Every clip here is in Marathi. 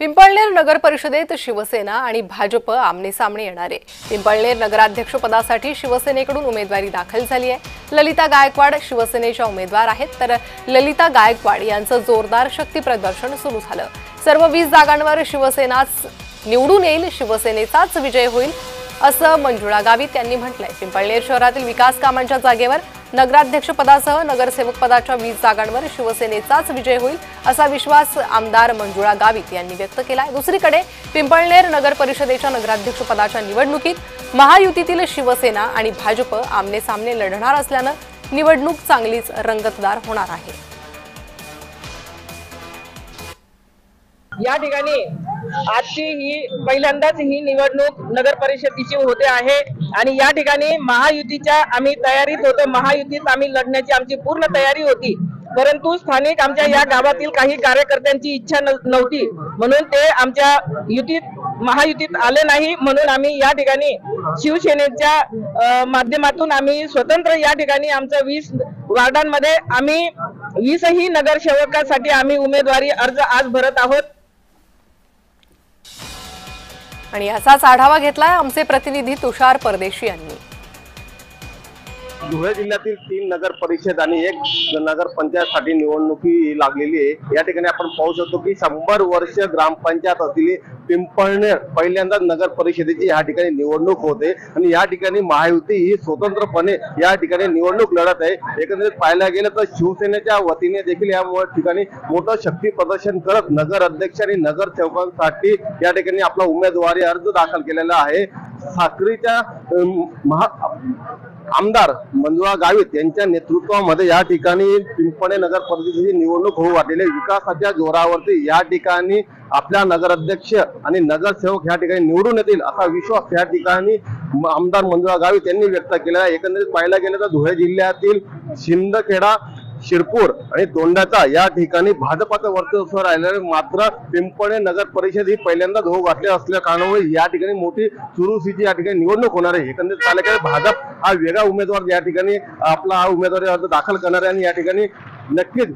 पिंपळनेर नगर परिषदेत शिवसेना आणि भाजप आमने सामने येणार आहे। पिंपळनेर नगराध्यक्ष पदासाठी शिवसेनेकडून उमेदवारी दाखल झाली आहे। ललिता गायकवाड शिवसेनेच्या उमेदवार आहेत, तर ललिता गायकवाड यांचं जोरदार शक्ती प्रदर्शन सुरू झालं। सर्व 20 जागांवर शिवसेनाच निवडून येईल, शिवसेनेचाच विजय होईल असं मंजुळा गावित यांनी म्हटलंय। पिंपळनेर शहरातील विकास कामांच्या जागेवर नगराध्यक्ष पदासह नगरसेवक पदाच्या 20 जागांवर शिवसेनेचाच विजय होईल असा विश्वास आमदार मंजुळा गावित यांनी व्यक्त केलाय। दुसरीकडे पिंपळनेर नगर परिषदेच्या नगराध्यक्ष पदाच्या निवडणुकीत महायुतीतील शिवसेना आणि भाजप आमने सामने लढणार असल्यानं निवडणूक चांगलीच रंगतदार होणार आहे। या ठिकाणी आजची ही पहिल्यांदाच ही निवडणूक नगर परिषदेची होते आहे आणि या ठिकाणी महायुतीच्या आम्ही तयारीत होतो। महायुतीत आम्ही लढण्याची आमची पूर्ण तयारी होती, परंतु स्थानिक आमच्या या गावातील काही कार्यकर्त्यांची इच्छा नव्हती, म्हणून ते आमच्या महायुतीत आले नाही। म्हणून आम्ही या ठिकाणी शिवसेनेच्या माध्यमातून आम्ही स्वतंत्र या ठिकाणी आमच्या 20 वार्डांमध्ये आम्ही 20ही नगरसेवकासाठी आम्ही उमेदवारी अर्ज आज भरत आहोत। आणि याचाच आढावा घेतलाय आमचे प्रतिनिधी तुषार परदेशी यांनी। धुळे जिल्ह्यातील 3 नगर परिषद आणि 1 नगर पंचायतसाठी निवडणुकी लागलेली आहे। या ठिकाणी आपण पाहू शकतो की 100 वर्ष ग्रामपंचायत असलेली पिंपळनेर पहिल्यांदाच नगर परिषदेची या ठिकाणी निवडणूक होते आणि या ठिकाणी महायुती ही स्वतंत्रपणे या ठिकाणी निवडणूक लढत आहे। एकंदरीत पाहायला गेलं तर शिवसेनेच्या वतीने देखील या ठिकाणी मोठं शक्ती प्रदर्शन करत नगर अध्यक्ष आणि नगरसेवकांसाठी या ठिकाणी आपला उमेदवारी अर्ज दाखल केलेला आहे। साक्रीच्या आमदार मंजुळा गावित यांच्या नेतृत्वामध्ये या ठिकाणी पिंपळनेर नगर परिषदेची निवडणूक होऊ वाटलेली आहे। विकासाच्या जोरावरती या ठिकाणी आपल्या नगराध्यक्ष आणि नगरसेवक या ठिकाणी निवडून येतील असा विश्वास या ठिकाणी आमदार मंजुळा गावित यांनी व्यक्त केला आहे। एकंदरीत पाहायला गेलं तर धुळे जिल्ह्यातील शिंदखेडा, शिरपूर आणि दोंडाचा या ठिकाणी भाजपाचं वर्चस्व राहिलेलं, मात्र पिंपळनेर नगर परिषद ही पहिल्यांदाच होऊ घातली असल्या कारणामुळे या ठिकाणी मोठी चुरशीची या ठिकाणी निवडणूक होणार आहे। एकंदरीत पाहायला गेलं भाजप हा वेगळा उमेदवार या ठिकाणी आपला हा उमेदवारी अर्ज दाखल करणार आहे आणि या ठिकाणी नक्कीच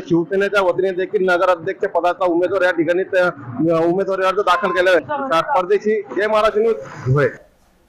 शिवसेनेच्या वतीने देखील नगराध्यक्ष पदाचा उमेदवार या ठिकाणी उमेदवारी अर्ज दाखल केला आहे। परदेशी जय महाराष्ट्र न्यूज धुळे।